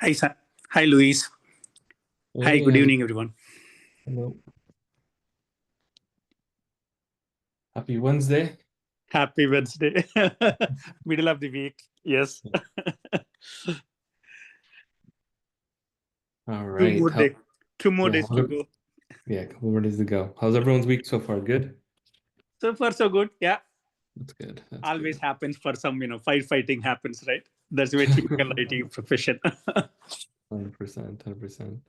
Hi, Sa- Hi, Luis. Hi, Hey, good evening, everyone. hello. Happy Wednesday. Happy Wednesday, middle of the week. Yes, All two right. more days. Two more Yeah, days to go. a couple more days to go. How's everyone's week so far? Good? So far, so good. Yeah, That's good. That's always good. happens for some, firefighting happens, right? That's a very typical IT profession. 100%, 100%.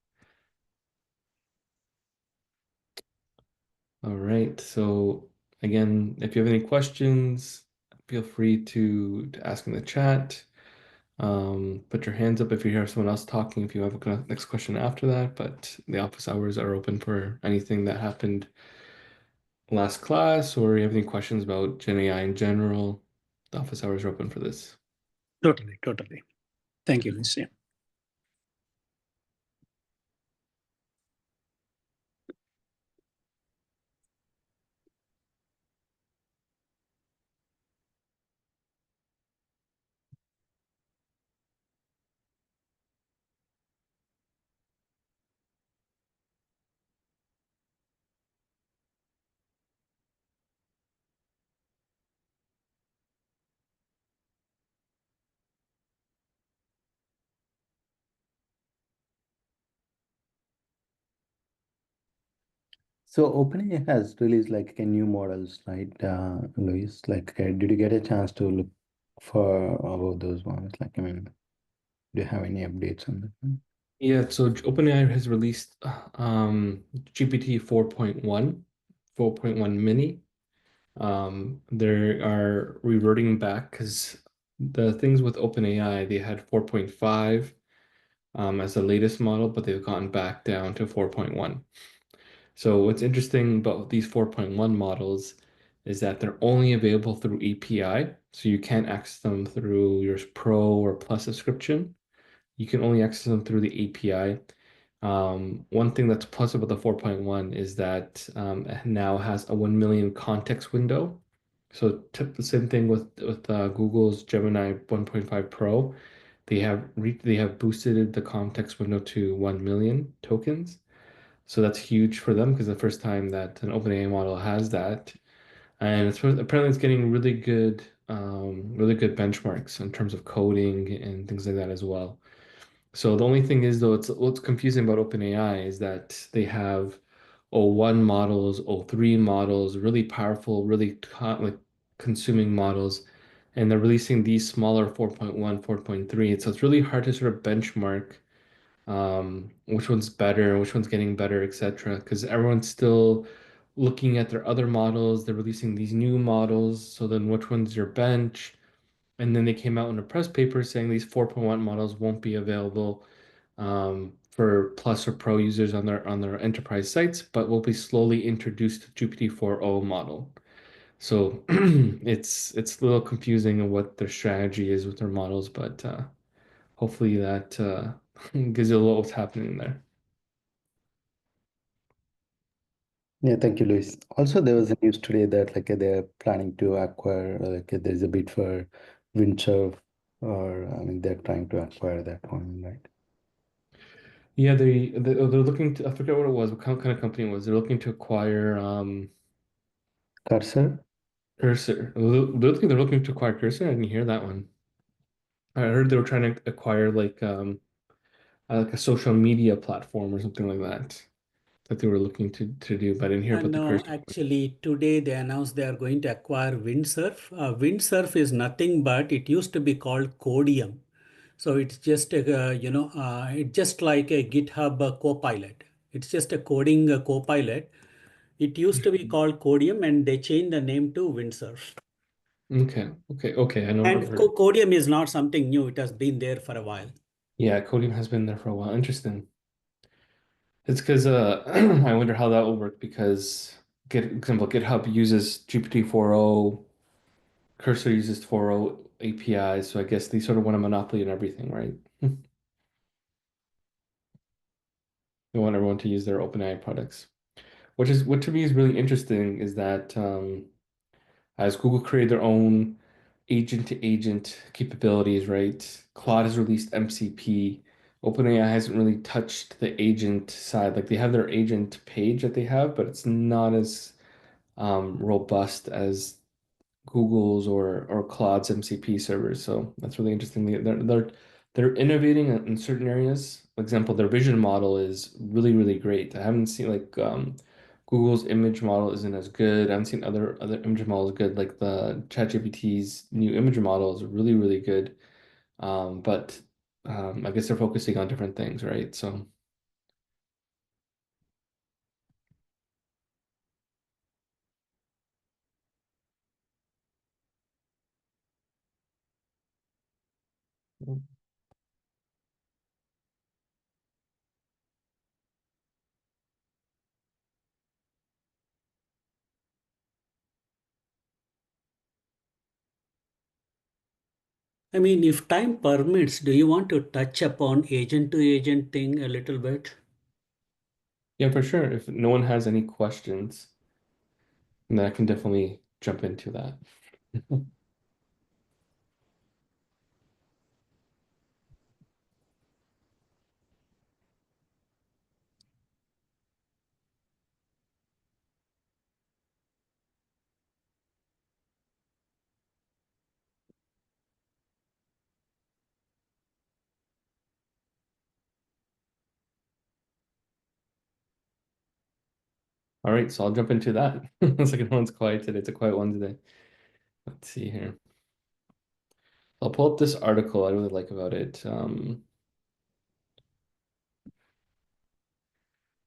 All right. So again, if you have any questions, feel free to ask in the chat. Put your hands up if you hear someone else talking, if you have a next question after that, but the office hours are open for anything that happened last class, or you have any questions about Gen AI in general. The office hours are open for this. Totally, totally. Thank you, Luis. Yeah. So OpenAI has released like a new models, right, Luis? Like, did you get a chance to look for about those ones? Like, I mean, do you have any updates on that one? Yeah, so OpenAI has released GPT 4.1, 4.1 mini. They are reverting back because the things with OpenAI, they had 4.5 as the latest model, but they've gotten back down to 4.1. So what's interesting about these 4.1 models is that they're only available through API, so you can't access them through your Pro or Plus subscription. You can only access them through the API. One thing that's plus about the 4.1 is that it now has a 1 million context window. So tip the same thing with Google's Gemini 1.5 Pro. They have boosted the context window to 1 million tokens. So that's huge for them because the first time that an OpenAI model has that, and apparently it's getting really good benchmarks in terms of coding and things like that as well. So the only thing is though, it's what's confusing about OpenAI is that they have O1 models, O3 models, really powerful, like consuming models, and they're releasing these smaller 4.1, 4.3. So it's really hard to sort of benchmark which one's better, which one's getting better, etc. Because everyone's still looking at their other models. They're releasing these new models. So then which one's your bench? And then they came out in a press paper saying these 4.1 models won't be available for Plus or Pro users on their enterprise sites, but will be slowly introduced to GPT-4o model. So it's a little confusing on what their strategy is with their models, but hopefully that gives you a little what's happening there. Yeah, thank you, Luis. Also, there was a news today that like they're planning to acquire, like there's a bid for Windsurf, or I mean, they're trying to acquire that one, right? Yeah, they're looking to, I forget what it was, what kind of company it was. They're looking to acquire Cursor? Cursor. They're looking to acquire Cursor. I didn't hear that one. I heard they were trying to acquire like a social media platform or something like that they were looking to do, but I didn't hear about the No, Cursor. actually, today they announced they are going to acquire Windsurf. Windsurf is nothing but it used to be called Codium. So it's just it's just like a GitHub Copilot. It's just a coding Copilot. It used to be called Codium, and they changed the name to Windsurf. Okay. I know I've And heard. Codium is not something new. It has been there for a while. Yeah, Codium has been there for a while. Interesting. It's because I wonder how that will work because example GitHub uses GPT-4o, Cursor uses 4o API, so I guess they sort of want a monopoly in everything, right? They want everyone to use their OpenAI products. What to me is really interesting is that as Google created their own agent to agent capabilities, right? Claude has released MCP. OpenAI hasn't really touched the agent side. Like they have their agent page that they have, but it's not as robust as Google's or Claude's MCP servers. So that's really interesting. They're innovating in certain areas. For example, their vision model is really great. I haven't seen like Google's image model isn't as good. I haven't seen other image models good. Like the ChatGPT's new image model is really good. But I guess they're focusing on different things, right? So I mean, if time permits, do you want to touch upon agent to agent thing a little bit? yeah, for sure. If no one has any questions, then I can definitely jump into that. All right, so I'll jump into that. The second one's quiet today. It's a quiet one today. Let's see here. I'll pull up this article I really like about it.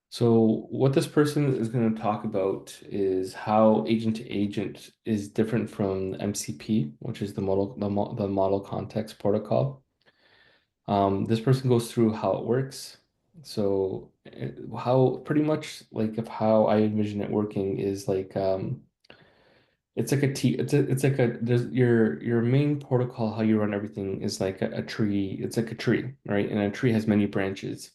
So what this person is going to talk about is how agent to agent is different from MCP, which is the model context protocol. This person goes through how it works. So how pretty much like if how I envision it working is like it's like a T it's like a there's your main protocol, how you run everything is like a tree. It's like a tree, right? And a tree has many branches.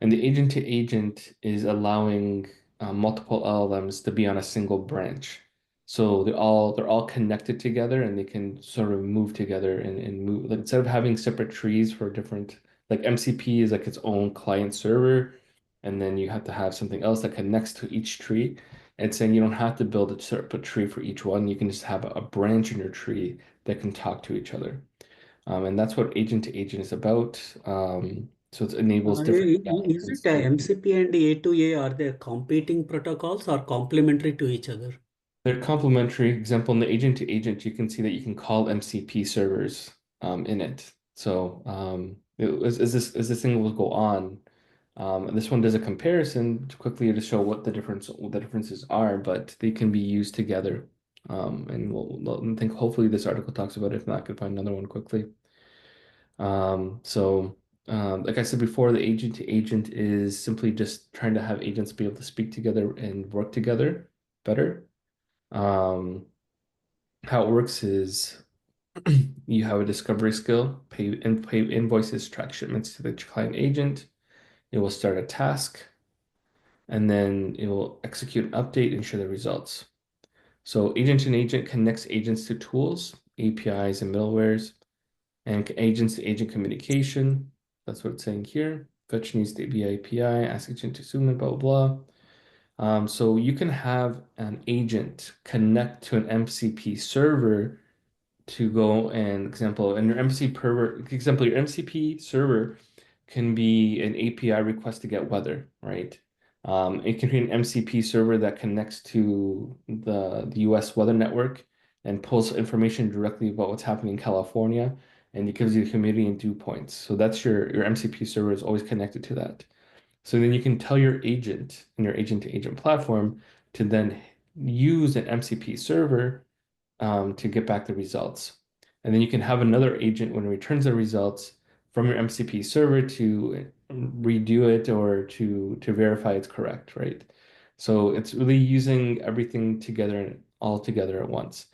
And the agent to agent is allowing multiple LLMs to be on a single branch. So they're all connected together and they can sort of move together and move like instead of having separate trees for different like MCP is like its own client server, and then you have to have something else that connects to each tree. And saying you don't have to build a separate tree for each one. You can just have a branch in your tree that can talk to each other. And that's what agent to agent is about. So it enables different Is it applications. MCP and A2A, are they competing protocols or complementary to each other? They're complementary. Example, in the agent to agent, you can see that you can call MCP servers in it. So as this thing will go on, this one does a comparison to quickly to show what the differences are, but they can be used together. And I think hopefully this article talks about it. If not, I could find another one quickly. So like I said before, the agent to agent is simply just trying to have agents be able to speak together and work together better. Um, how it works is you have a discovery skill, pay invoices, track shipments to the client agent. It will start a task, and then it will execute an update and share the results. So agent and agent connects agents to tools, APIs, and middlewares, and agents to agent communication. That's what it's saying here. Fetch needs to be API, ask agent to submit, blah, blah, blah. So you can have an agent connect to an MCP server to go and example, your MCP server can be an API request to get weather, right? It can be an MCP server that connects to the US weather network and pulls information directly about what's happening in California, and it gives you the humidity and dew points. So that's your MCP server is always connected to that. So then you can tell your agent in your agent to agent platform to then use an MCP server to get back the results. And then you can have another agent when it returns the results from your MCP server to redo it or to verify it's correct, right? So it's really using everything together all together at once.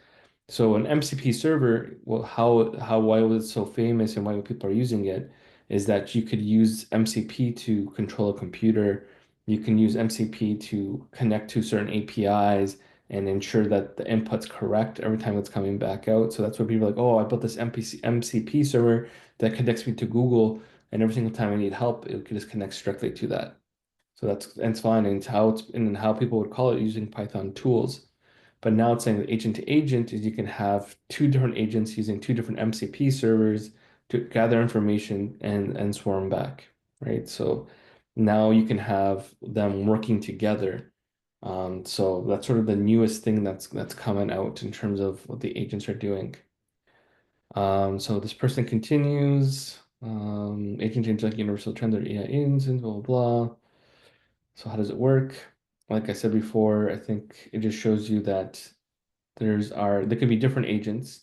So an MCP server, well, why was it so famous and why people are using it is that you could use MCP to control a computer. You can use MCP to connect to certain APIs and ensure that the input's correct every time it's coming back out. So that's what people are like, oh, I built this MCP server that connects me to Google and every single time I need help, it just connects directly to that. So that's fine, and how people would call it using Python tools. But now it's saying that agent to agent is you can have two different agents using two different MCP servers to gather information and swarm back, right? So now you can have them working together. So that's sort of the newest thing that's coming out in terms of what the agents are doing. So this person continues. Agent change like universal trends or AI agents and blah blah blah. So how does it work? Like I said before, I think it just shows you that there could be different agents.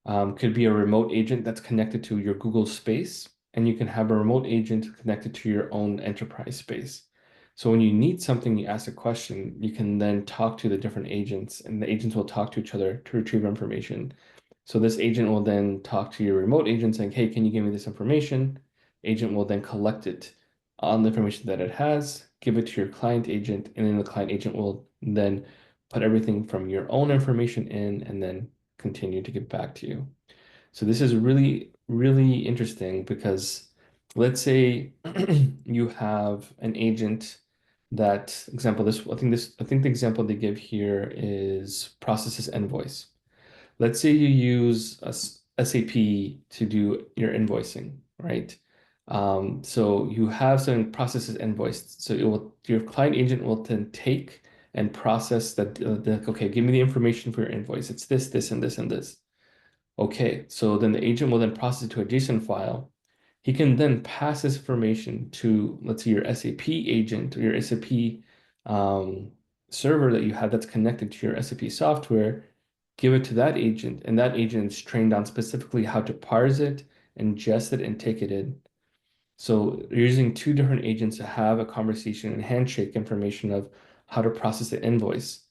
Could be a remote agent that's connected to your Google space, and you can have a remote agent connected to your own enterprise space. So when you need something, you ask a question, you can then talk to the different agents, and the agents will talk to each other to retrieve information. So this agent will then talk to your remote agent saying, hey, can you give me this information? Agent will then collect it on the information that it has, give it to your client agent, and then the client agent will then put everything from your own information in and then continue to get back to you. So this is really, really interesting because let's say you have an agent that I think the example they give here is processes invoice. Let's say you use SAP to do your invoicing, right? So you have some processes invoiced. So your client agent will then take and process that, okay, give me the information for your invoice. It's this, this, and this, and this. Okay, so then the agent will then process it to a JSON file. He can then pass this information to, let's say, your SAP agent or your SAP server that you have that's connected to your SAP software, give it to that agent, and that agent is trained on specifically how to parse it, ingest it, and take it in. So you're using two different agents to have a conversation and handshake information of how to process the invoice.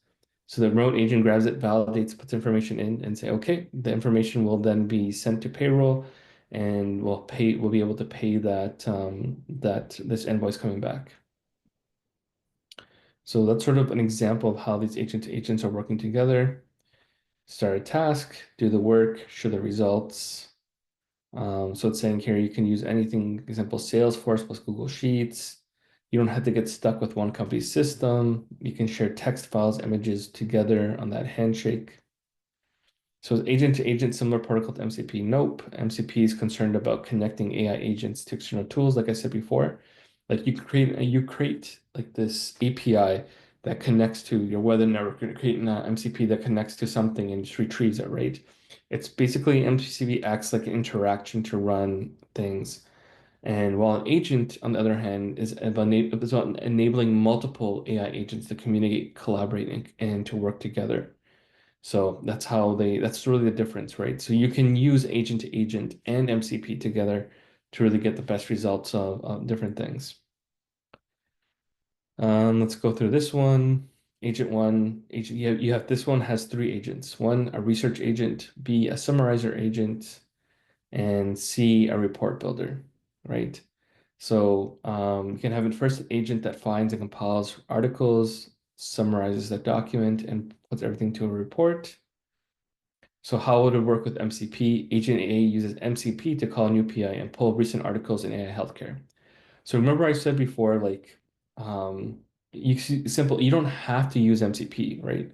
So the remote agent grabs it, validates, puts information in, and say, okay, the information will then be sent to payroll, and we'll be able to pay that this invoice coming back. So that's sort of an example of how these agent to agents are working together. Start a task, do the work, show the results. So it's saying here you can use anything, example, Salesforce plus Google Sheets. You don't have to get stuck with one company's system. You can share text files, images together on that handshake. So agent to agent, similar protocol to MCP. Nope. MCP is concerned about connecting AI agents to external tools, like I said before. Like you create like this API that connects to your weather network. You're creating an MCP that connects to something and just retrieves it, right? It's basically MCP acts like an interaction to run things. And while an agent, on the other hand, is about enabling multiple AI agents to communicate, collaborate, and to work together. So that's really the difference, right? So you can use agent to agent and MCP together to really get the best results of different things. Let's go through this one. Agent one, you have this one has three agents. One, a research agent, B, a summarizer agent, and C, a report builder, right? So you can have a first agent that finds and compiles articles, summarizes the document, and puts everything to a report. So how would it work with MCP? Agent A uses MCP to call a new PI and pull recent articles in AI healthcare. So remember I said before, like, you don't have to use MCP, right?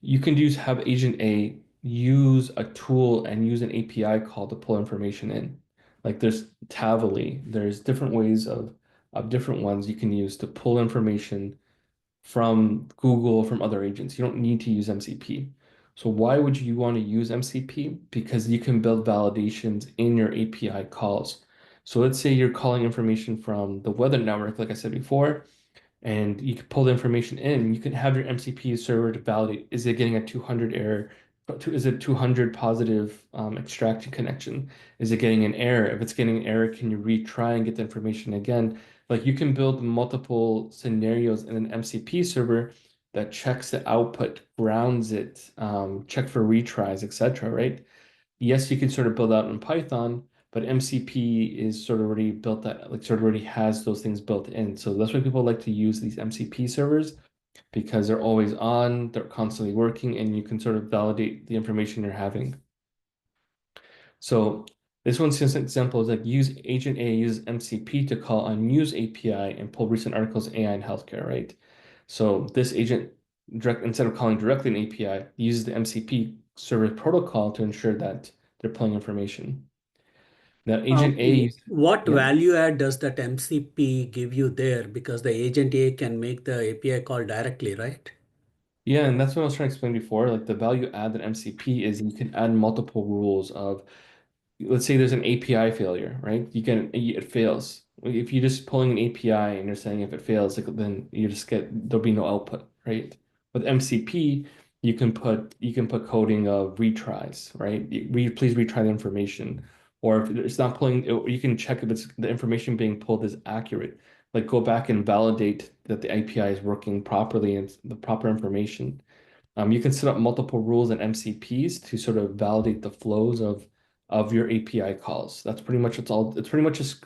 You can have Agent A use a tool and use an API call to pull information in. Like there's Tavily, there's different ways of different ones you can use to pull information from Google, from other agents. You don't need to use MCP. So why would you want to use MCP? Because you can build validations in your API calls. So let's say you're calling information from the weather network, like I said before, and you can pull the information in. You can have your MCP server to validate, is it getting a 200 error? Is it 200 positive extraction connection? Is it getting an error? If it's getting an error, can you retry and get the information again? Like you can build multiple scenarios in an MCP server that checks the output, grounds it, check for retries, etc. Right? Yes, you can sort of build out in Python, but MCP is sort of already built that, like sort of already has those things built in. So that's why people like to use these MCP servers because they're always on, they're constantly working, and you can sort of validate the information you're having. So This one's just an example is like use agent A uses MCP to call on news API and pull recent articles in AI and healthcare, right? So this agent instead of calling directly an API, uses the MCP server protocol to ensure that they're pulling information. Now agent A, What yeah. value add does that MCP give you there? Because the agent A can make the API call directly, right? Yeah, and that's what I was trying to explain before. Like the value add that MCP is you can add multiple rules of, let's say there's an API failure, right? It fails. If you're just pulling an API and you're saying if it fails, like then there'll be no output, right? With MCP, you can put coding of retries, right? Please retry the information. Or if it's not pulling, you can check if the information being pulled is accurate. Like go back and validate that the API is working properly and the proper information. You can set up multiple rules and MCPs to sort of validate the flows of your API calls. That's pretty much it's pretty much just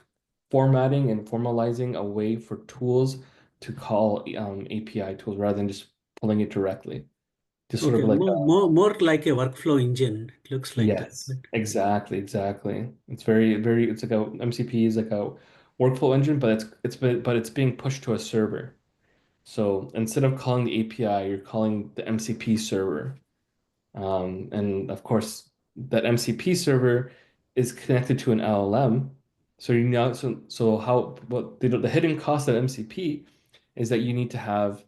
formatting and formalizing a way for tools to call API tools rather than just pulling it directly. Just sort Okay, of like more like a workflow engine. It looks like that. yes, exactly. It's very it's like a MCP is like a workflow engine, but it's being pushed to a server. So instead of calling the API, you're calling the MCP server. And of course, that MCP server is connected to an LLM. So you know, so how what the hidden cost of MCP is that you need to have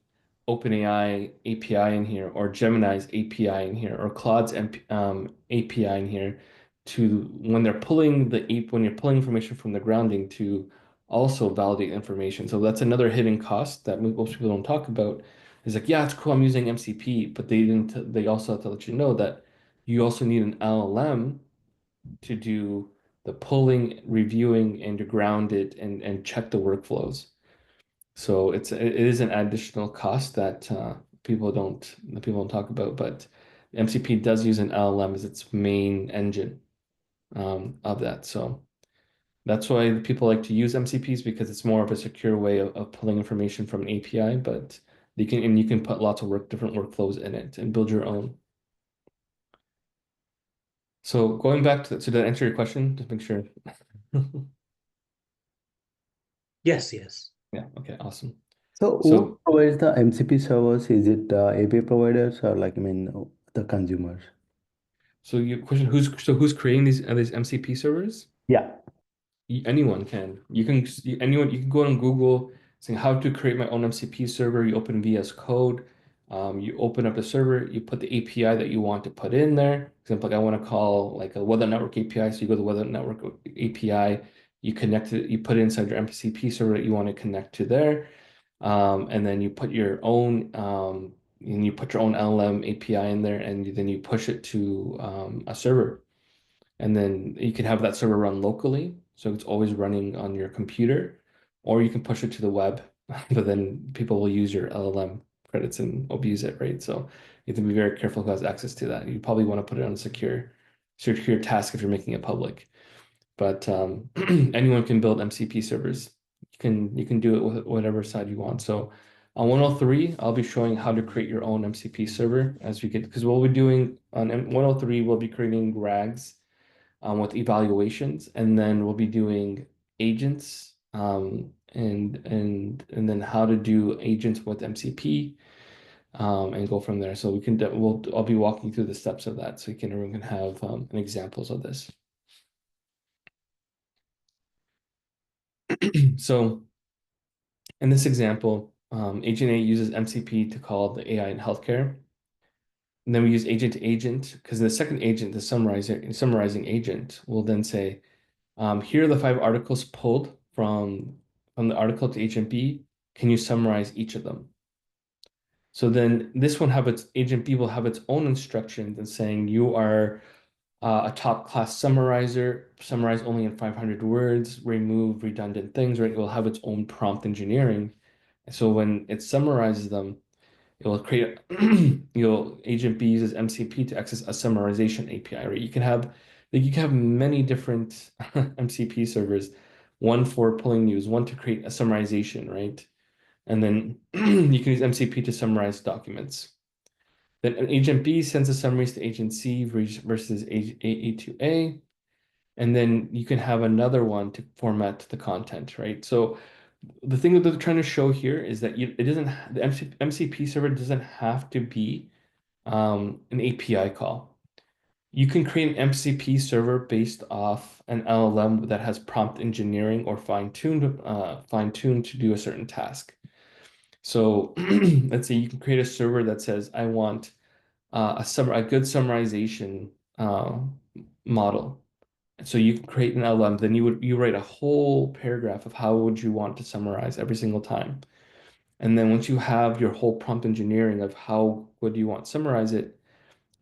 OpenAI API in here, or Gemini's API in here, or Claude's API in here to when you're pulling information from the grounding to also validate information. So that's another hidden cost that most people don't talk about. It's like, yeah, it's cool, I'm using MCP, but they also have to let you know that you also need an LLM to do the pulling, reviewing, and to ground it and check the workflows. So it is an additional cost that people don't talk about, but MCP does use an LLM as its main engine of that. So that's why people like to use MCPs, because it's more of a secure way of pulling information from an API, but you can put lots of different workflows in it and build your own. So going back to that answer your question, just make sure. Yes, yes. Yeah, okay, awesome. So So who provides the MCP servers? Is it API providers or like, I mean, the consumers? so your question, who's creating these MCP servers? Yeah. Anyone can. You can go on Google saying how to create my own MCP server. You open VS Code. You open up a server. You put the API that you want to put in there. For example, like I want to call like a weather network API. So you go to the weather network API. You connect it. You put it inside your MCP server that you want to connect to there. And then you put your own LLM API in there, and then you push it to a server. And then you can have that server run locally, so it's always running on your computer, or you can push it to the web, but then people will use your LLM credits and abuse it, right? So you have to be very careful who has access to that. You probably want to put it on a secure task if you're making it public. But anyone can build MCP servers. You can do it with whatever side you want. So on 103, I'll be showing how to create your own MCP server as we get, because what we're doing on 103, we'll be creating RAGs with evaluations, and then we'll be doing agents and then how to do agents with MCP and go from there. So I'll be walking through the steps of that so everyone can have examples of this. So in this example, Agent A uses MCP to call the AI in healthcare. And then we use agent to agent, because the second agent, the summarizing agent, will then say, here are the 5 articles pulled from the article to agent B. Can you summarize each of them? So then this one agent B will have its own instructions and saying you are a top class summarizer, summarize only in 500 words, remove redundant things, right? It will have its own prompt engineering. So when it summarizes them, it will create agent B uses MCP to access a summarization API, right? You can have many different MCP servers, one for pulling news, one to create a summarization, right? And then you can use MCP to summarize documents. Then agent B sends the summaries to agent C versus A to A. and then you can have another one to format the content, right? So the thing that they're trying to show here is that it doesn't, the MCP server doesn't have to be an API call. You can create an MCP server based off an LLM that has prompt engineering or fine-tuned to do a certain task. So let's say you can create a server that says, I want a good summarization model. So you can create an LLM, then you write a whole paragraph of how would you want to summarize every single time. And then once you have your whole prompt engineering of how would you want to summarize it,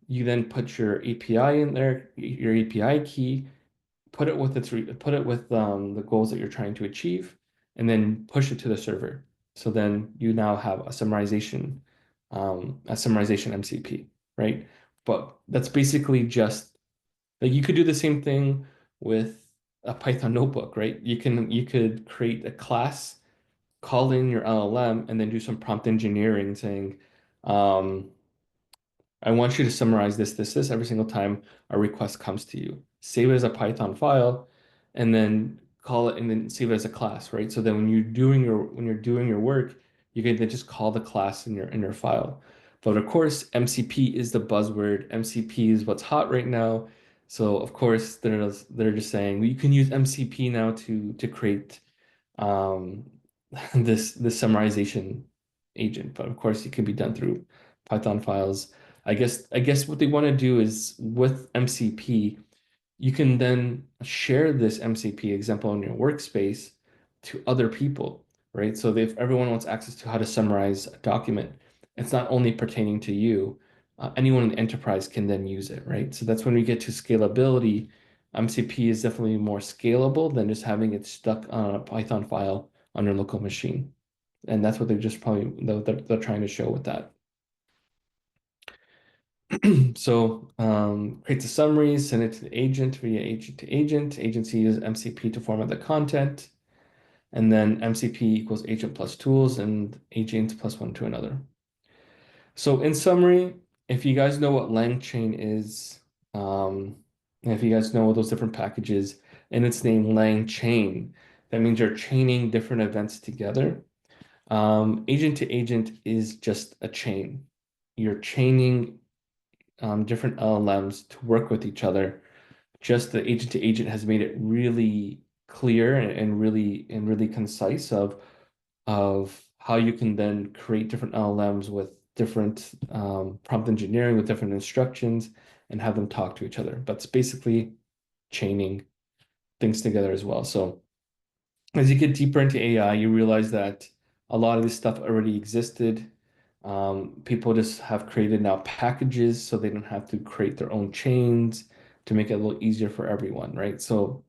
you then put your API in there, your API key, put it with the goals that you're trying to achieve, and then push it to the server. So then you now have a summarization MCP, right? But that's basically just like you could do the same thing with a Python notebook, right? You could create a class, call in your LLM, and then do some prompt engineering saying, I want you to summarize this every single time a request comes to you. Save it as a Python file, and then call it, and then save it as a class, right? So then when you're doing your work, you can then just call the class in your file. But of course, MCP is the buzzword. MCP is what's hot right now. So of course, they're just saying well, you can use MCP now to create this summarization agent. But of course, it can be done through Python files. I guess what they want to do is with MCP, you can then share this MCP example in your workspace to other people, right? So if everyone wants access to how to summarize a document, it's not only pertaining to you, anyone in the enterprise can then use it, right? So that's when we get to scalability. MCP is definitely more scalable than just having it stuck on a Python file on your local machine. And that's what they're trying to show with that. So creates a summary, send it to the agent via agent to agent. Agency uses MCP to format the content. And then MCP equals agent plus tools and agent plus one to another. So in summary, if you guys know what LangChain is, and if you guys know those different packages, and it's named LangChain, that means you're chaining different events together. Agent to agent is just a chain. You're chaining different LLMs to work with each other. Just the agent to agent has made it really clear and really concise of how you can then create different LLMs with different prompt engineering with different instructions and have them talk to each other. But it's basically chaining things together as well. So as you get deeper into AI, you realize that a lot of this stuff already existed. People just have created now packages so they don't have to create their own chains to make it a little easier for everyone, right? So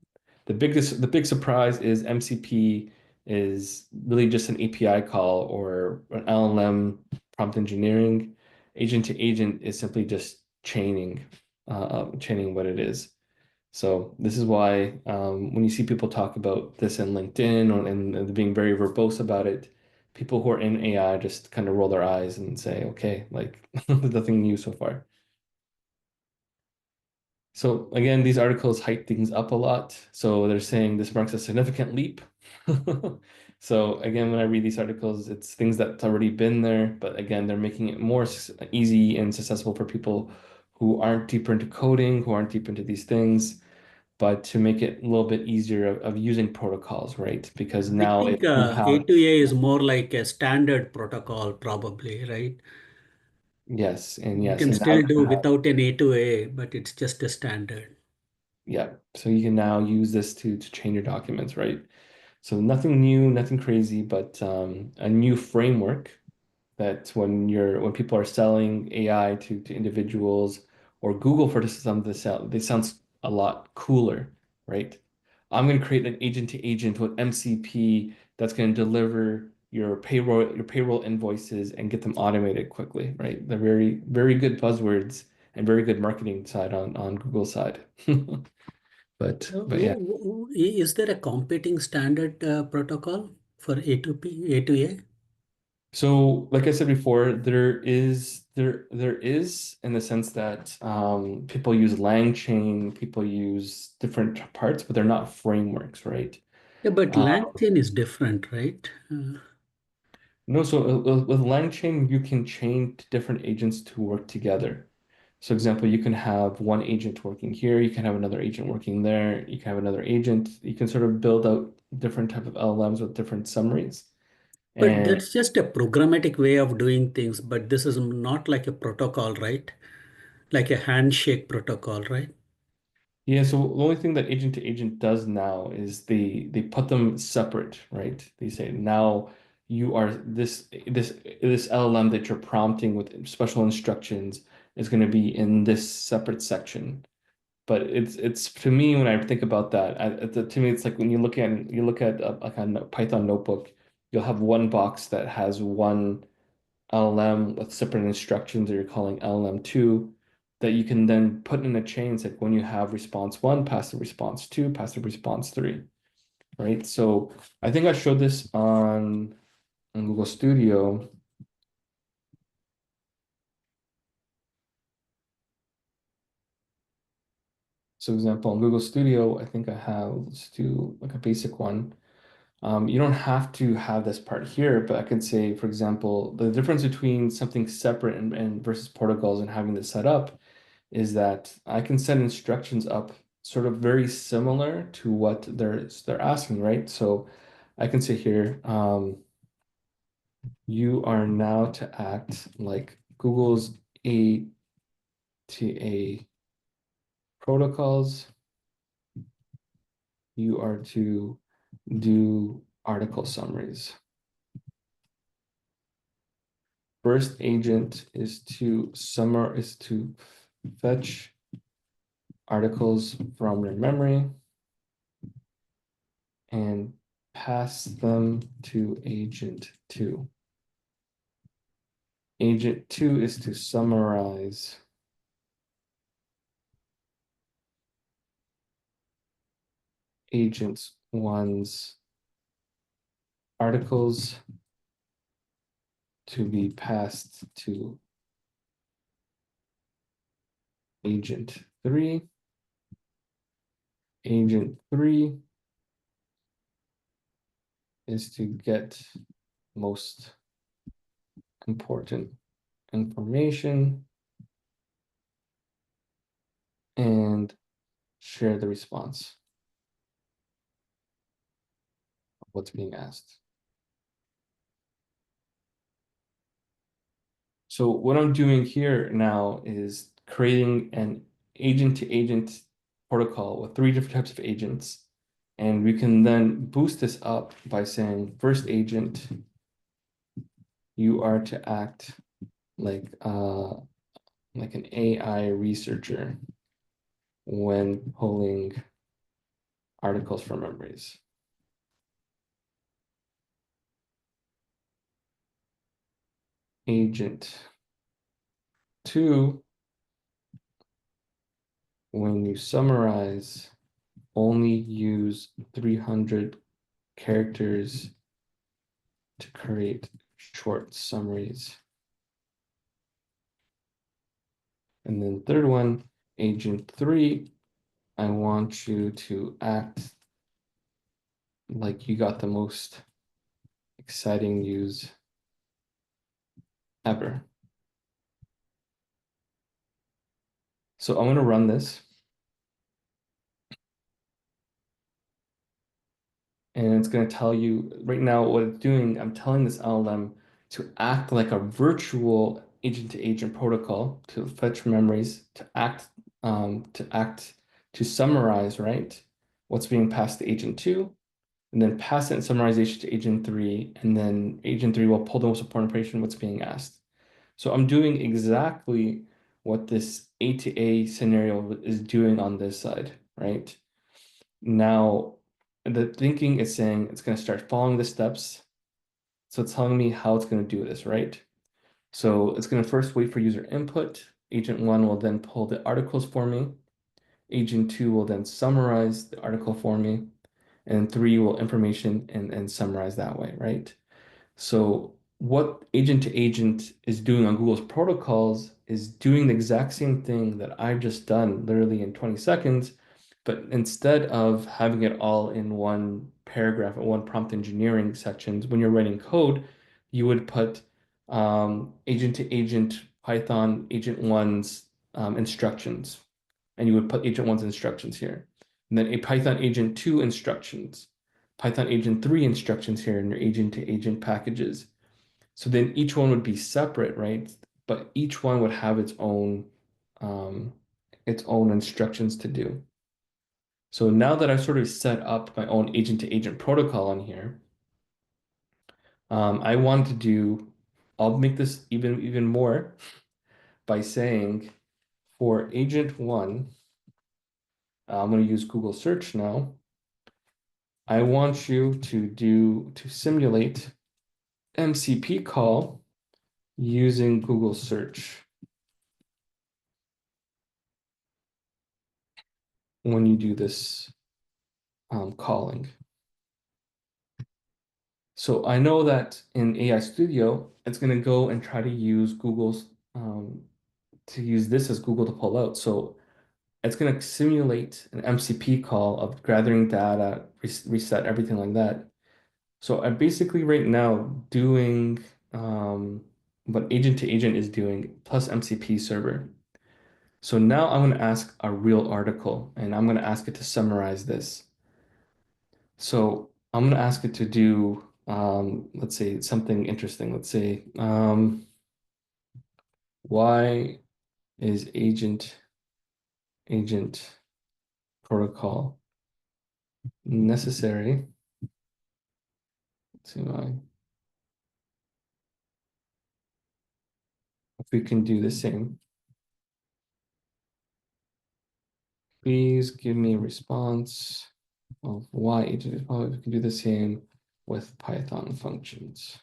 the big surprise is MCP is really just an API call or an LLM prompt engineering. Agent to agent is simply just chaining what it is. So this is why when you see people talk about this in LinkedIn and being very verbose about it, people who are in AI just kind of roll their eyes and say, okay, like there's nothing new so far. So again, these articles hype things up a lot. So they're saying this marks a significant leap. So again, when I read these articles, it's things that's already been there, but again, they're making it more easy and accessible for people who aren't deeper into coding, who aren't deep into these things, but to make it a little bit easier of using protocols, right? Because now I think if you have, A2A is more like a standard protocol, probably, right? yes, and You yes, can and now still you do have, without an A2A, but it's just a standard. yeah, so you can now use this to chain your documents, right? So nothing new, nothing crazy, but a new framework that when people are selling AI to individuals or Google for some of this sell, this sounds a lot cooler, right? I'm going to create an agent to agent with MCP that's going to deliver your payroll invoices and get them automated quickly, right? They're very, very good buzzwords and very good marketing side on Google's side. But yeah. Is there a competing standard protocol for A2P, A2A? So, like I said before, there is There is, in the sense that people use LangChain, people use different parts, but they're not frameworks, right? Yeah, but Uh, LangChain is different, right? no, so with LangChain, you can chain different agents to work together. So example, you can have one agent working here, you can have another agent working there, you can have another agent. You can sort of build out different type of LLMs with different summaries. But And that's just a programmatic way of doing things, but this is not like a protocol, right? Like a handshake protocol, right? yeah, so the only thing that agent to agent does now is they put them separate, right? They say now you are this LLM that you're prompting with special instructions is going to be in this separate section. But it's to me, when I think about that, to me it's like when you look at like a Python notebook, you'll have one box that has one LLM with separate instructions that you're calling LLM2, that you can then put in a chain. It's like when you have response one, pass the response two, pass the response three, right? So I think I showed this on Google Studio. So example, in Google Studio, I think I have, let's do like a basic one. You don't have to have this part here, but I could say, for example, the difference between something separate and versus protocols and having this set up is that I can set instructions up sort of very similar to what they're asking, right? So I can say here, you are now to act like Google's A to A protocols. You are to do article summaries. First agent is to fetch articles from your memory and pass them to agent 2. Agent 2 is to summarize agent 1's articles to be passed to agent 3. Agent 3 is to get most important information and share the response of what's being asked. So what I'm doing here now is creating an agent-to-agent protocol with 3 different types of agents. And we can then boost this up by saying, first agent, you are to act like an AI researcher when pulling articles from memories. Agent 2, when you summarize, only use 300 characters to create short summaries. And then third one, agent 3, I want you to act like you got the most exciting news ever. So I'm going to run this. And it's going to tell you right now what it's doing. I'm telling this LLM to act like a virtual agent-to-agent protocol to fetch memories, to summarize, right, what's being passed to agent 2, and then pass it in summarization to agent 3, and then agent 3 will pull the most important information, what's being asked. So I'm doing exactly what this A to A scenario is doing on this side, right? Now, the thinking is saying it's going to start following the steps. So it's telling me how it's going to do this, right? So it's going to first wait for user input. Agent 1 will then pull the articles for me. Agent 2 will then summarize the article for me. And 3 will information and summarize that way, right? So what agent to agent is doing on Google's protocols is doing the exact same thing that I've just done literally in 20 seconds, but instead of having it all in one paragraph and one prompt engineering sections, when you're writing code, you would put agent to agent Python agent one's instructions, and you would put agent one's instructions here, and then a Python agent 2 instructions, Python agent 3 instructions here in your agent to agent packages. So then each one would be separate, right? But each one would have its own instructions to do. So now that I've sort of set up my own agent-to-agent protocol on here, I want to do, I'll make this even more by saying for agent one, I'm going to use Google search now. I want you to simulate MCP call using Google search when you do this calling. So I know that in AI Studio, it's going to go and try to use Google's to use this as Google to pull out. So it's going to simulate an MCP call of gathering data, reset, everything like that. So I'm basically right now doing what agent to agent is doing plus MCP server. So now I'm going to ask a real article, and I'm going to ask it to summarize this. So I'm going to ask it to do, let's say something interesting. Let's say, why is agent protocol necessary? Let's see why. If we can do the same. Please give me a response of why agent is probably, we can do the same with Python functions.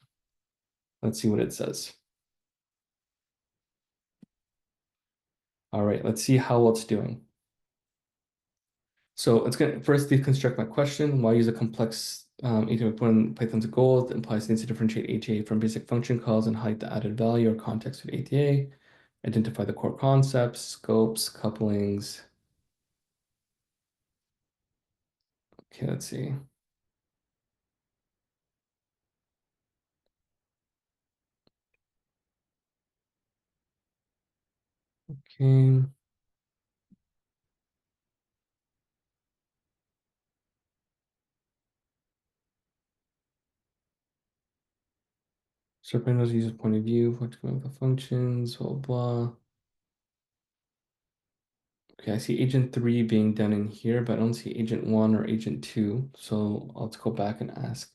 Let's see what it says. All right, let's see how well it's doing. So it's going to first deconstruct my question. Why use a complex ATA when Python's goal that implies it needs to differentiate ATA from basic function calls and hide the added value or context of ATA. Identify the core concepts, scopes, couplings. Okay, let's see. Okay. Serpent knows user point of view, what's going with the functions, blah, blah. Okay, I see agent 3 being done in here, but I don't see agent 1 or agent 2. So let's go back and ask.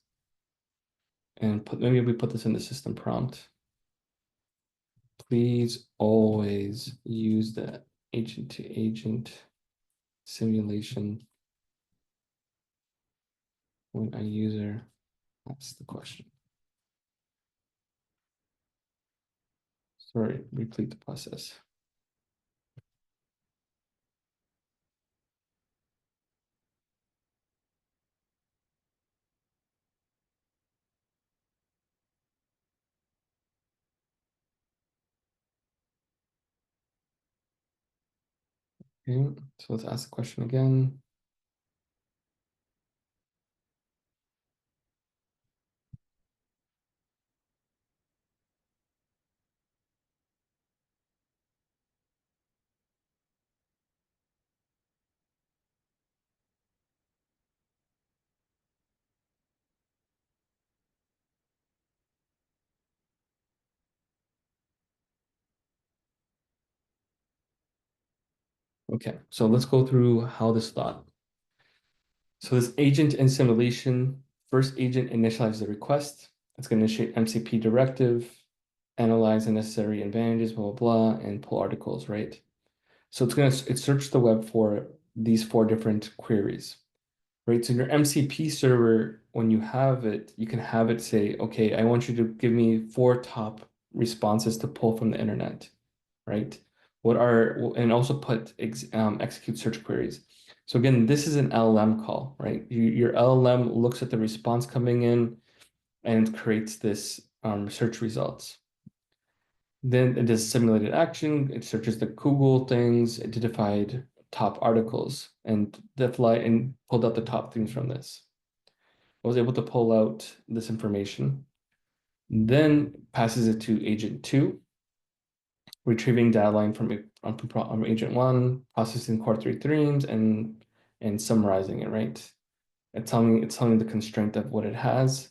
And maybe we put this in the system prompt. Please always use the agent to agent simulation when a user asks the question. Sorry, repeat the process. Okay, so let's ask the question again. Okay, so let's go through how this thought. So this agent in simulation, first agent initializes the request. It's going to initiate MCP directive, analyze the necessary advantages, blah, blah, blah, and pull articles, right? So it's going to search the web for these 4 different queries, right? So your MCP server, when you have it, you can have it say, okay, I want you to give me 4 top responses to pull from the internet, right? And also put execute search queries. So again, this is an LLM call, right? Your LLM looks at the response coming in and creates this search results. Then it does simulated action. It searches the Google things, identified top articles, and pulled out the top things from this. I was able to pull out this information, then passes it to agent 2, retrieving data line from agent 1, processing core 3 streams, and summarizing it, right? It's telling the constraint of what it has.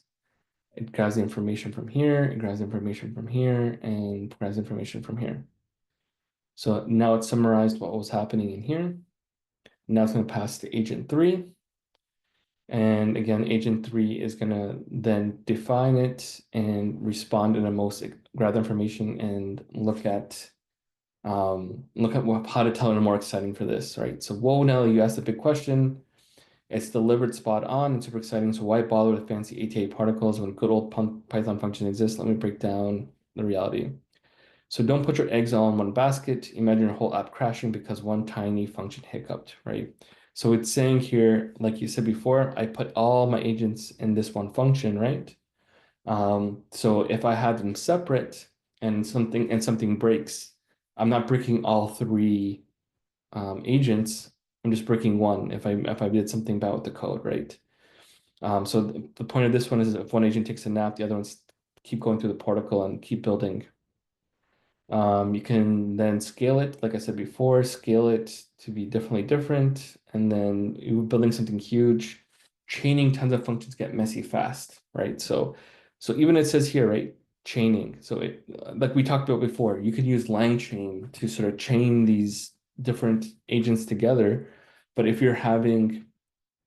It grabs the information from here, it grabs information from here, and grabs information from here. So now it's summarized what was happening in here. Now it's going to pass to agent 3. And again, agent 3 is going to then define it and respond in the most, grab the information and look at how to tell it more exciting for this, right? So whoa, Nelly, you asked a big question. It's delivered spot on and super exciting. So why bother with fancy ATA particles when good old Python function exists? Let me break down the reality. So don't put your eggs all in one basket. Imagine your whole app crashing because one tiny function hiccuped, right? So it's saying here, like you said before, I put all my agents in this one function, right? So if I have them separate and something breaks, I'm not breaking all 3 agents. I'm just breaking one if I did something bad with the code, right? So the point of this one is if one agent takes a nap, the other ones keep going through the protocol and keep building. You can then scale it, like I said before, scale it to be definitely different, and then you're building something huge. Chaining tons of functions get messy fast, right? So even it says here, right, chaining. So it, like we talked about before, you could use LangChain to sort of chain these different agents together. But if you're having,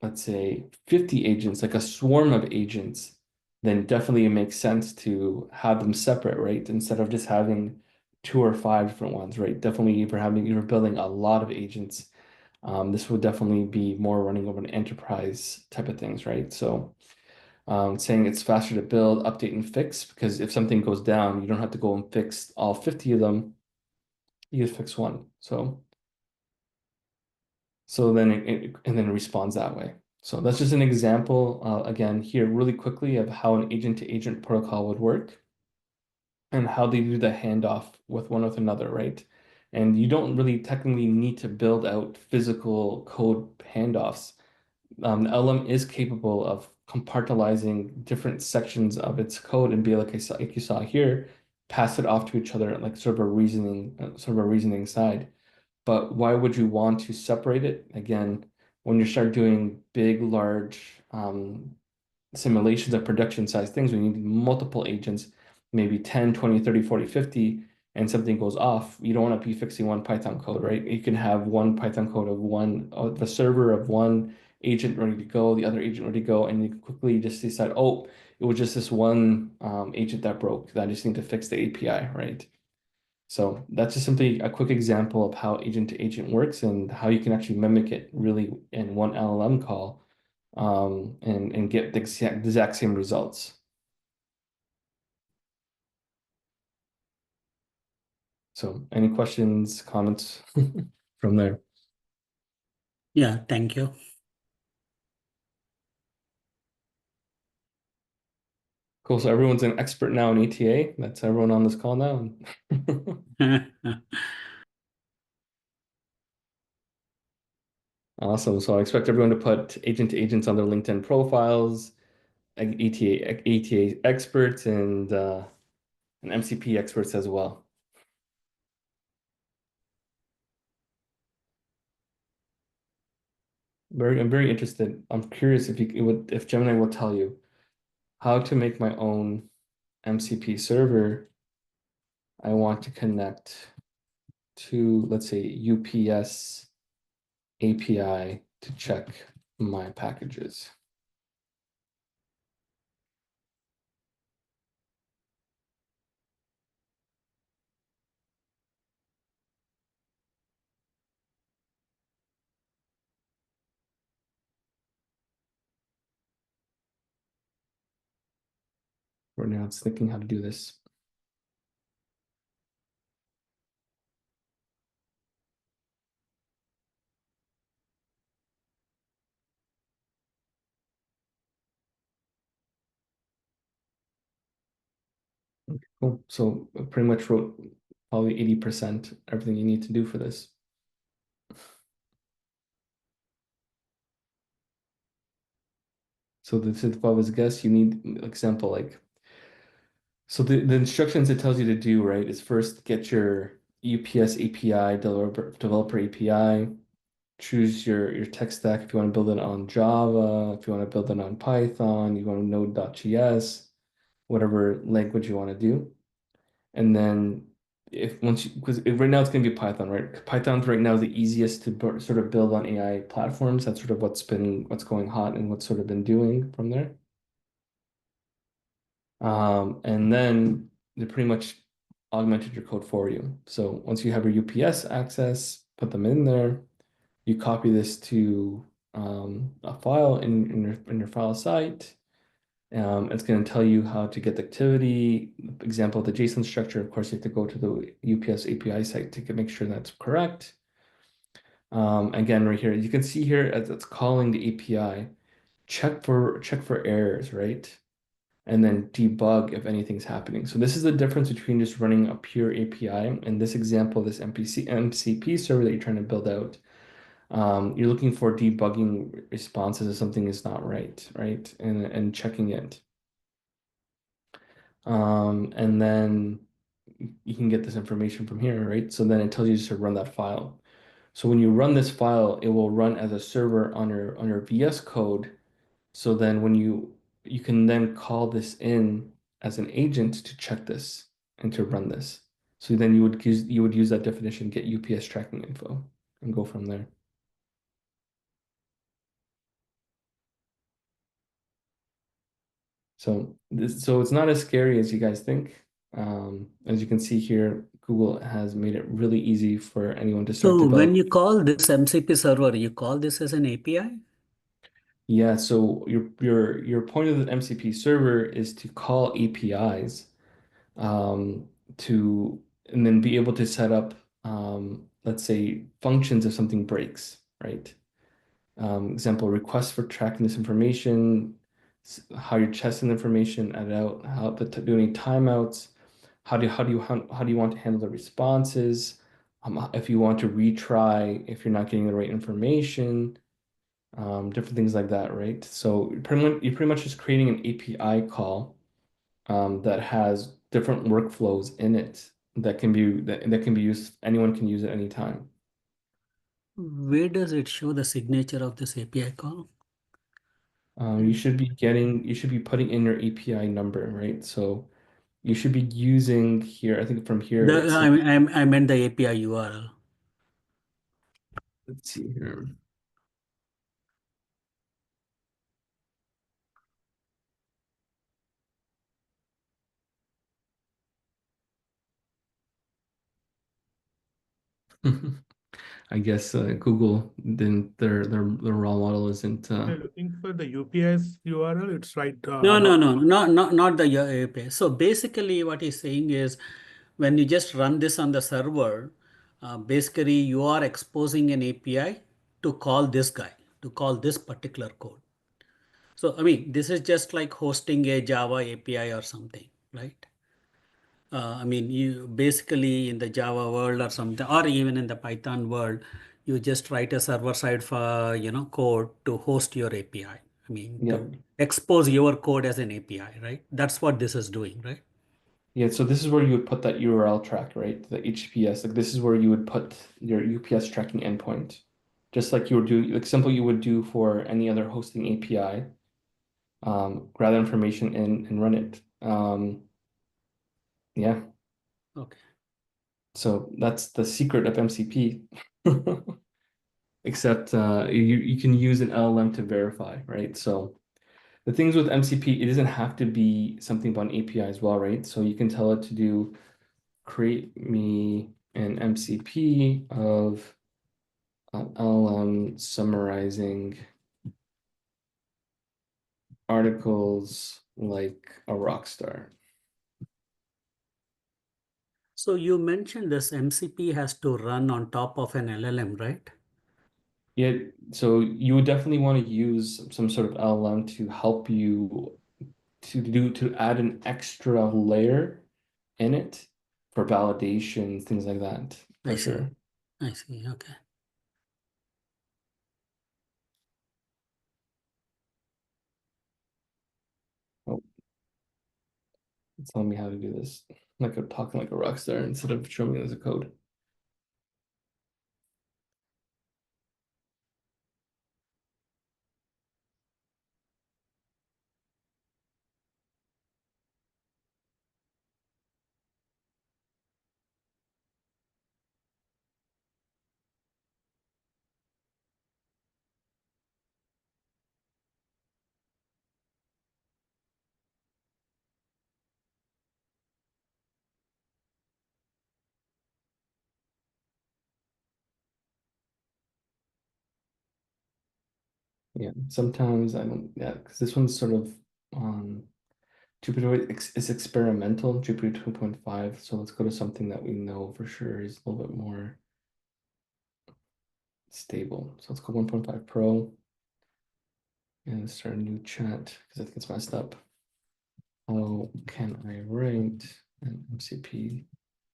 let's say, 50 agents, like a swarm of agents, then definitely it makes sense to have them separate, right? Instead of just having 2 or 5 different ones, right? Definitely if you're building a lot of agents, this would definitely be more running over an enterprise type of things, right? So saying it's faster to build, update, and fix, because if something goes down, you don't have to go and fix all 50 of them. You just fix one. So then it responds that way. So that's just an example, again, here really quickly of how an agent-to-agent protocol would work and how they do the handoff with one with another, right? And you don't really technically need to build out physical code handoffs. LM is capable of compartmentalizing different sections of its code and be like you saw here, pass it off to each other like sort of a reasoning side. But why would you want to separate it? Again, when you start doing big, large simulations of production size things, we need multiple agents, maybe 10, 20, 30, 40, 50, and something goes off, you don't want to be fixing one Python code, right? You can have one Python code of the server of one agent ready to go, the other agent ready to go, and you can quickly just decide, oh, it was just this one agent that broke, that I just need to fix the API, right? So that's just simply a quick example of how agent to agent works and how you can actually mimic it really in one LLM call and get the exact same results. So any questions, comments from there? Yeah, thank you. Cool. So everyone's an expert now in ETA. That's everyone on this call now. Awesome. So I expect everyone to put agent to agents on their LinkedIn profiles, ETA experts, and MCP experts as well. I'm very interested. I'm curious if Gemini will tell you how to make my own MCP server. I want to connect to, let's say, UPS API to check my packages. Right now it's thinking how to do this. Cool. So pretty much wrote probably 80% everything you need to do for this. So this is above as a guess, you need example like so the instructions it tells you to do, right, is first get your UPS API developer API, choose your tech stack if you want to build it on Java, if you want to build it on Python, you want to Node.js, whatever language you want to do. And then if once you, because right now it's going to be Python, right? Python's right now the easiest to sort of build on AI platforms. That's sort of what's going hot and what's sort of been doing from there. And then they pretty much augmented your code for you. So once you have your UPS access, put them in there. You copy this to a file in your file site. It's going to tell you how to get the activity. Example, the JSON structure, of course, you have to go to the UPS API site to make sure that's correct. Again, right here, you can see here as it's calling the API, check for errors, right? And then debug if anything's happening. So this is the difference between just running a pure API. In this example, this MCP server that you're trying to build out, you're looking for debugging responses if something is not right? And checking it. And then you can get this information from here, right? So then it tells you to run that file. So when you run this file, it will run as a server on your VS Code. So then when you can then call this in as an agent to check this and to run this. So then you would use that definition, get UPS tracking info, and go from there. So it's not as scary as you guys think. As you can see here, Google has made it really easy for anyone to start So when developing. you call this MCP server, you call this as an API? Yeah, so your point of the MCP server is to call APIs to and then be able to set up let's say functions if something breaks, right? Example, requests for tracking this information, how you're testing the information out, how to do any timeouts, how do you want to handle the responses, if you want to retry if you're not getting the right information, different things like that, right? So you're pretty much just creating an API call that has different workflows in it that can be used. Anyone can use it anytime. Where does it show the signature of this API call? You should be putting in your API number, right? So you should be using here. I think from here, I meant the API URL. let's see here. I guess Google then their role model isn't. You're looking for the UPS URL, it's right. No, not the API. So basically what he's saying is when you just run this on the server, basically you are exposing an API to call this guy, to call this particular code. So, I mean, this is just like hosting a Java API or something, right? I mean, you basically in the Java world or something, or even in the Python world, you just write a server side for, code to host your API. I mean, Yeah. to expose your code as an API, right? That's what this is doing, right? Yeah, so this is where you would put that URL track, right? The HTTPS. Like this is where you would put your UPS tracking endpoint. Just like you would do, like simple you would do for any other hosting API. Grab that information and run it. Yeah. Okay. So that's the secret of MCP. Except you can use an LLM to verify, right? So the things with MCP, it doesn't have to be something about an API as well, right? So you can tell it to do create me an MCP of an LLM summarizing articles like a rock star. So you mentioned this MCP has to run on top of an LLM, right? Yeah, so you would definitely want to use some sort of LLM to help you to add an extra layer in it for validation, things like that, I for see. sure. I see. Okay. Oh, it's telling me how to do this. Like I'm talking like a rock star instead of showing me as a code. Yeah, sometimes I don't, yeah, because this one's sort of Jupyter is experimental, Jupyter 2.5. So let's go to something that we know for sure is a little bit more stable. So let's go 1.5 Pro and start a new chat because I think it's messed up. How can I write an MCP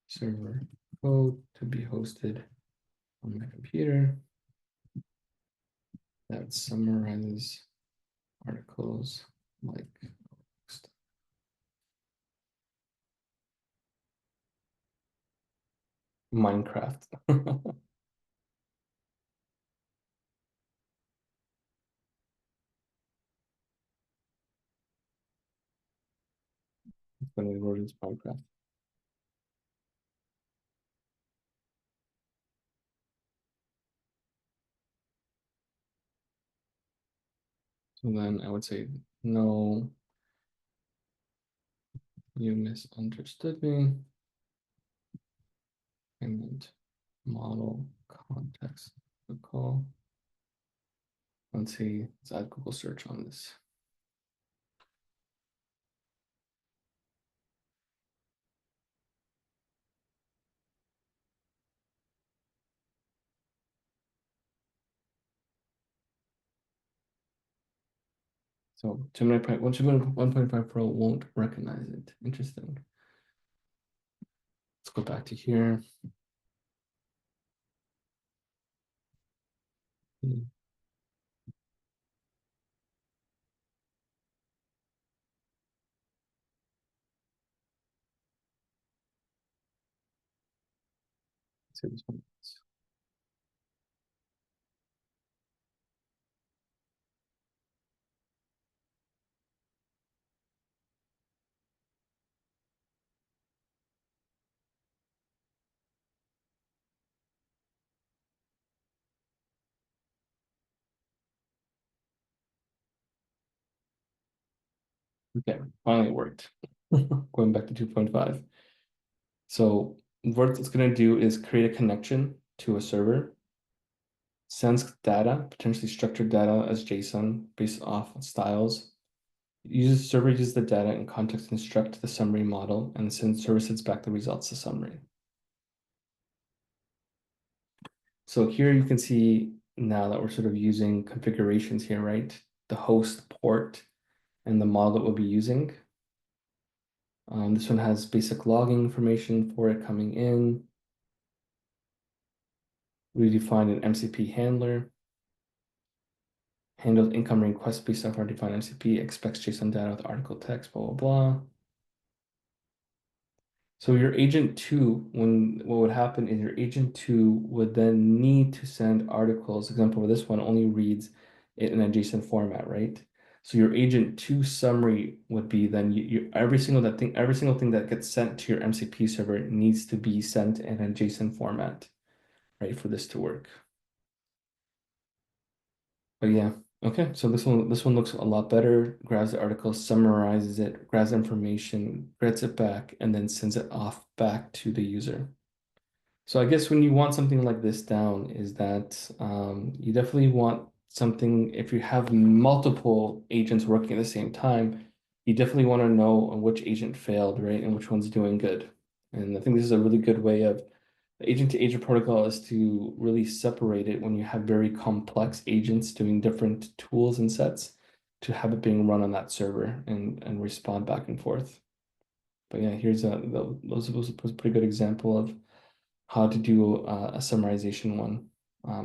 server code to be hosted on my computer that summarizes articles like Minecraft? When we wrote into Minecraft. So then I would say, no, you misunderstood me. And model context call. Let's see, let's add Google search on this. So Gemini 1.5 Pro won't recognize it. Interesting. Let's go back to here. Let's see this one. Okay, finally worked. Going back to 2.5. So what it's going to do is create a connection to a server, sends data, potentially structured data as JSON based off styles. Server uses the data in context to instruct the summary model, and server sends back the results to summary. So here you can see now that we're sort of using configurations here, right? The host port and the model that we'll be using. This one has basic logging information for it coming in. We defined an MCP handler. Handles incoming requests based off our defined MCP, expects JSON data with article text, blah, blah, blah. So your agent 2, what would happen is your agent 2 would then need to send articles. Example for this one only reads it in a JSON format, right? So your agent 2 summary would be then every single thing that gets sent to your MCP server needs to be sent in a JSON format, right, for this to work. But yeah, okay. So this one looks a lot better. Grabs the article, summarizes it, grabs information, gets it back, and then sends it off back to the user. So I guess when you want something like this down is that you definitely want something, if you have multiple agents working at the same time, you definitely want to know which agent failed, right? And which one's doing good. And I think this is a really good way of the agent-to-agent protocol is to really separate it when you have very complex agents doing different tools and sets to have it being run on that server and respond back and forth. But yeah, here's those was a pretty good example of how to do a summarization one.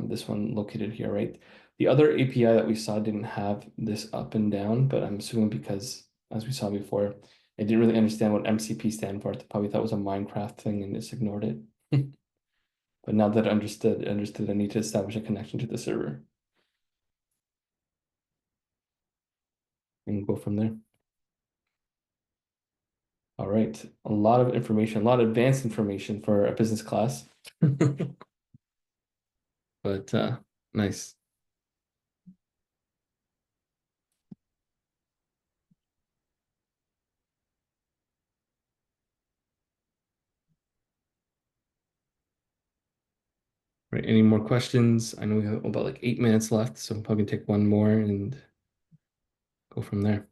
This one located here, right? The other API that we saw didn't have this up and down, but I'm assuming because, as we saw before, it didn't really understand what MCP stand for. It probably thought it was a Minecraft thing and just ignored it. But now that I understood, I need to establish a connection to the server and go from there. All right, a lot of information, a lot of advanced information for a business class. But nice. Right, any more questions? I know we have about like 8 minutes left, so I'm probably gonna take one more and go from there.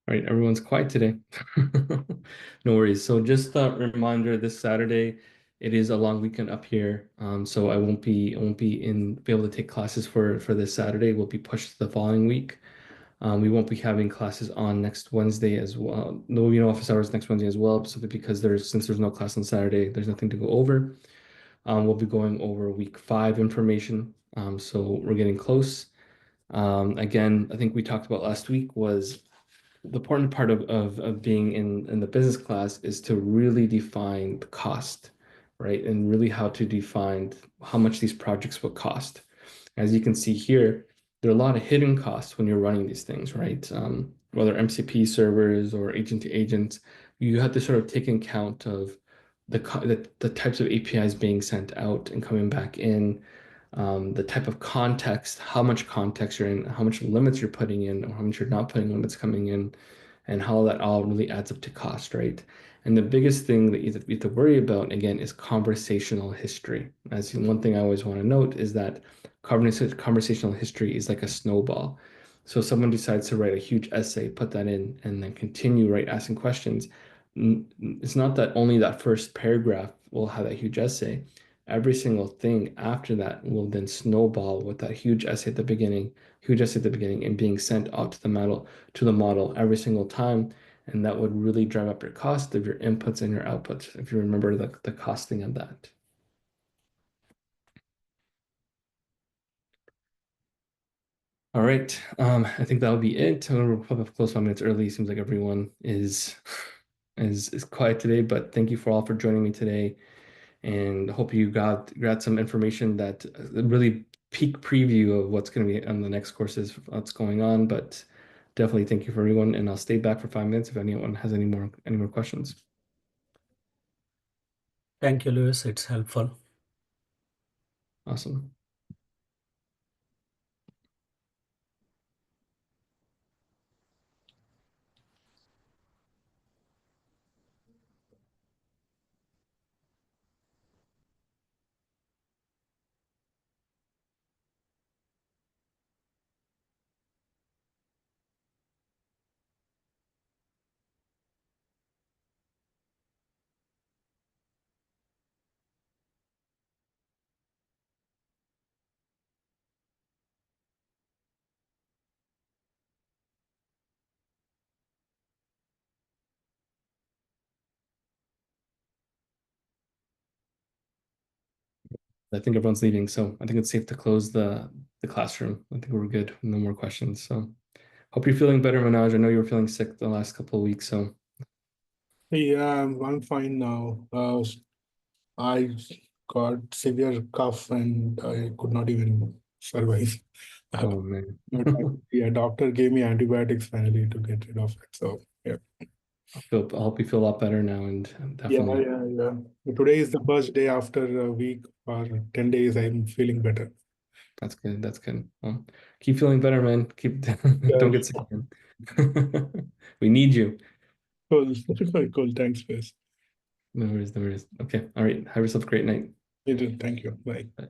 All right, everyone's quiet today. No worries. So just a reminder, this Saturday, it is a long weekend up here. So I won't be able to take classes for this Saturday. We'll be pushed to the following week. We won't be having classes on next Wednesday as well. No, office hours next Wednesday as well, simply because since there's no class on Saturday, there's nothing to go over. We'll be going over week 5 information. So we're getting close. Again, I think we talked about last week was the important part of being in the business class is to really define the cost, right? And really how to define how much these projects will cost. As you can see here, there are a lot of hidden costs when you're running these things, right? Whether MCP servers or agent to agents, you have to sort of take in account of the types of APIs being sent out and coming back in, the type of context, how much context you're in, how much limits you're putting in, or how much you're not putting limits coming in, and how that all really adds up to cost, right? And the biggest thing that you have to worry about, again, is conversational history. As one thing I always want to note is that conversational history is like a snowball. So if someone decides to write a huge essay, put that in, and then continue, right, asking questions. It's not that only that first paragraph will have that huge essay. Every single thing after that will then snowball with that huge essay at the beginning, and being sent out to the model every single time. And that would really drive up your cost of your inputs and your outputs, if you remember the costing of that. All right, I think that'll be it. We're probably close 5 minutes early. Seems like everyone is quiet today, but thank you all for joining me today. And hope you got some information that really peak preview of what's going to be on the next courses, what's going on. But definitely thank you for everyone, and I'll stay back for 5 minutes if anyone has any more questions. Thank you, Lewis. It's helpful. Awesome. I think everyone's leaving, so I think it's safe to close the classroom. I think we're good. No more questions. So hope you're feeling better, Manoj. I know you were feeling sick the last couple of weeks, so. Yeah, I'm fine now. I got severe cough and I could not even survive. Oh man. But yeah, doctor gave me antibiotics finally to get rid of it. So yeah. I hope you feel a lot better now, and definitely. Yeah. Today is the first day after a week or 10 days I'm feeling better. That's good. That's good. Well, keep feeling better, man. Don't get sick again. We need you. Cool. Cool. Thanks, Wes. No worries. Okay. All right. Have yourself a great night. You too. Thank you. Bye. Bye.